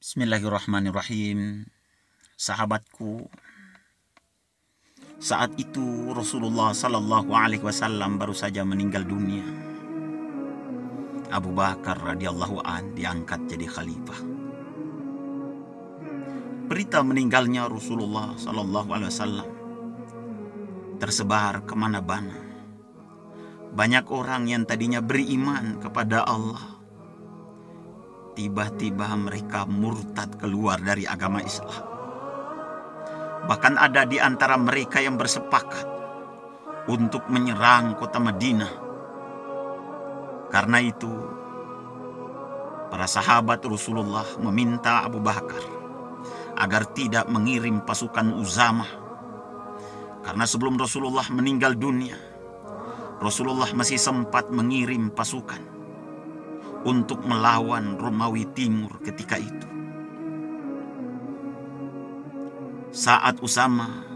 Bismillahirrahmanirrahim. Sahabatku, saat itu Rasulullah Sallallahu Alaihi Wasallam baru saja meninggal dunia. Abu Bakar radhiyallahu an diangkat jadi khalifah. Berita meninggalnya Rasulullah Sallallahu Alaihi Wasallam tersebar kemana-mana. Banyak orang yang tadinya beriman kepada Allah, tiba-tiba mereka murtad keluar dari agama Islam. Bahkan ada di antara mereka yang bersepakat untuk menyerang kota Madinah. Karena itu, para sahabat Rasulullah meminta Abu Bakar agar tidak mengirim pasukan Uzamah. Karena sebelum Rasulullah meninggal dunia, Rasulullah masih sempat mengirim pasukan untuk melawan Romawi Timur ketika itu. Saat Usama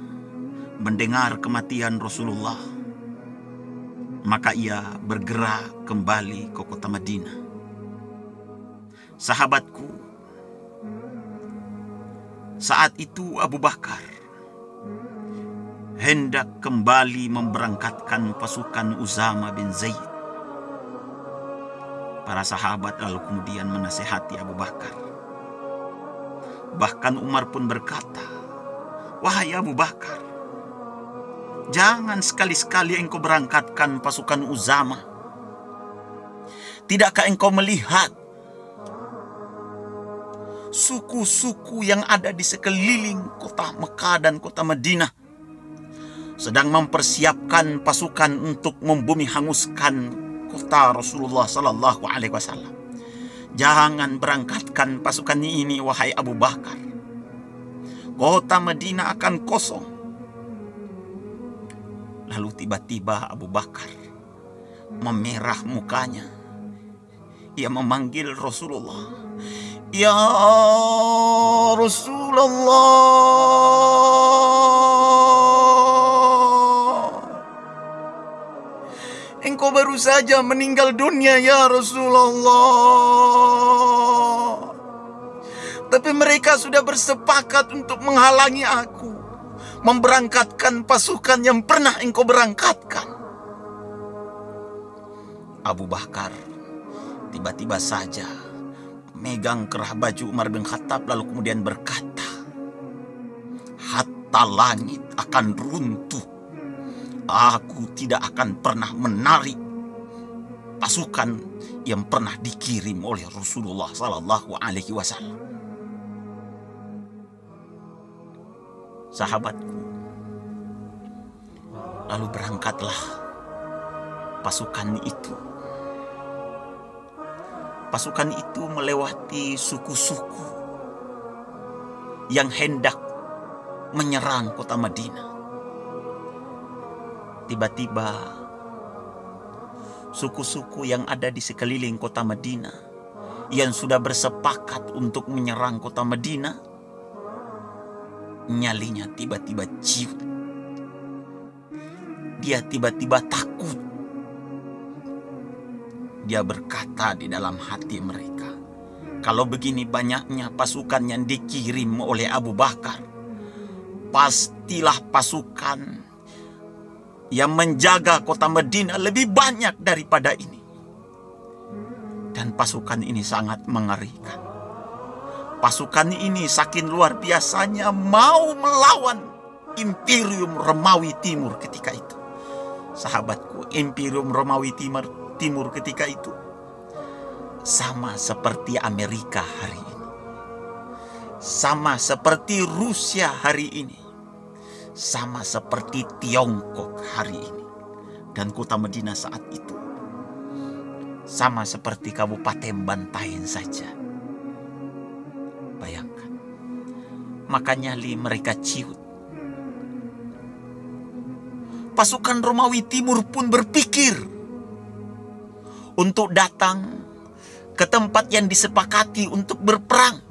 mendengar kematian Rasulullah, maka ia bergerak kembali ke kota Madinah. Sahabatku, saat itu Abu Bakar hendak kembali memberangkatkan pasukan Usama bin Zaid. Para sahabat lalu kemudian menasihati Abu Bakar. Bahkan Umar pun berkata, "Wahai Abu Bakar, jangan sekali-sekali engkau berangkatkan pasukan Uzamah. Tidakkah engkau melihat suku-suku yang ada di sekeliling kota Mekah dan kota Madinah sedang mempersiapkan pasukan untuk membumi hanguskan kota Rasulullah Sallallahu Alaihi Wasallam. Jangan berangkatkan pasukan ini, wahai Abu Bakar. Kota Madinah akan kosong." Lalu tiba-tiba Abu Bakar memerah mukanya. Ia memanggil Rasulullah, "Ya Rasulullah, engkau baru saja meninggal dunia ya Rasulullah. Tapi mereka sudah bersepakat untuk menghalangi aku memberangkatkan pasukan yang pernah engkau berangkatkan." Abu Bakar tiba-tiba saja megang kerah baju Umar bin Khattab lalu kemudian berkata, "Hatta langit akan runtuh, aku tidak akan pernah menarik pasukan yang pernah dikirim oleh Rasulullah Sallallahu Alaihi Wasallam." Sahabatku, lalu berangkatlah pasukan itu. Pasukan itu melewati suku-suku yang hendak menyerang kota Madinah. Tiba-tiba suku-suku yang ada di sekeliling kota Madinah yang sudah bersepakat untuk menyerang kota Madinah, nyalinya tiba-tiba ciut. Dia tiba-tiba takut. Dia berkata di dalam hati mereka, "Kalau begini banyaknya pasukan yang dikirim oleh Abu Bakar, pastilah pasukan yang menjaga kota Madinah lebih banyak daripada ini. Dan pasukan ini sangat mengerikan. Pasukan ini saking luar biasanya mau melawan Imperium Romawi Timur ketika itu." Sahabatku, Imperium Romawi Timur ketika itu sama seperti Amerika hari ini, sama seperti Rusia hari ini, sama seperti Tiongkok hari ini. Dan kota Madinah saat itu sama seperti Kabupaten Bantaeng saja. Bayangkan, maka nyali mereka ciut. Pasukan Romawi Timur pun berpikir untuk datang ke tempat yang disepakati untuk berperang.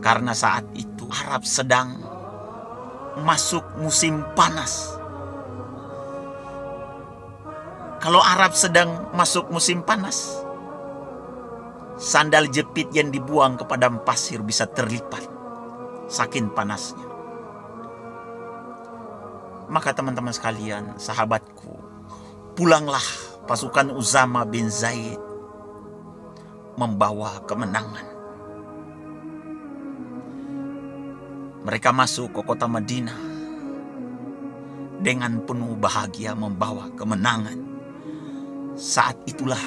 Karena saat itu Arab sedang masuk musim panas. Kalau Arab sedang masuk musim panas, Sandal jepit yang dibuang ke padang pasir bisa terlipat, saking panasnya. Maka teman-teman sekalian, sahabatku, pulanglah pasukan Uzama bin Zaid membawa kemenangan. Mereka masuk ke kota Madinah dengan penuh bahagia membawa kemenangan. Saat itulah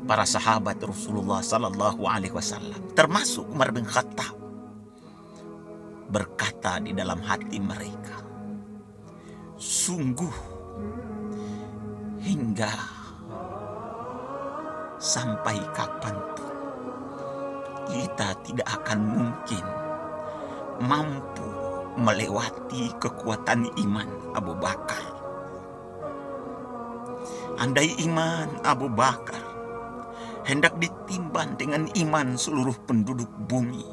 para sahabat Rasulullah Sallallahu Alaihi Wasallam, termasuk Umar bin Khattab, berkata di dalam hati mereka, sungguh hingga sampai kapanpun kita tidak akan mungkin mampu melewati kekuatan iman Abu Bakar. Andai iman Abu Bakar hendak ditimbang dengan iman seluruh penduduk bumi,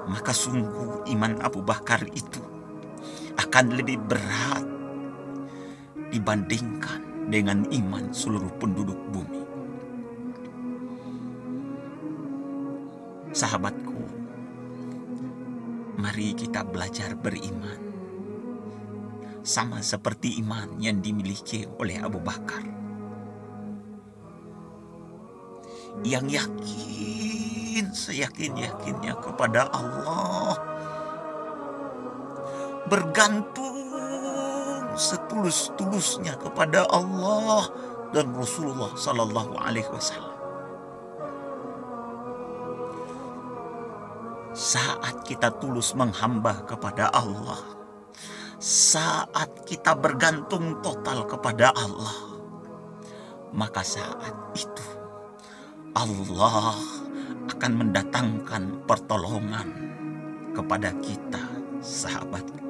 maka sungguh iman Abu Bakar itu akan lebih berat dibandingkan dengan iman seluruh penduduk bumi. Sahabatku, mari kita belajar beriman sama seperti iman yang dimiliki oleh Abu Bakar, yang yakin seyakin-yakinnya kepada Allah, bergantung setulus-tulusnya kepada Allah dan Rasulullah Sallallahu Alaihi Wasallam. Saat kita tulus menghamba kepada Allah, saat kita bergantung total kepada Allah, maka saat itu Allah akan mendatangkan pertolongan kepada kita, sahabat.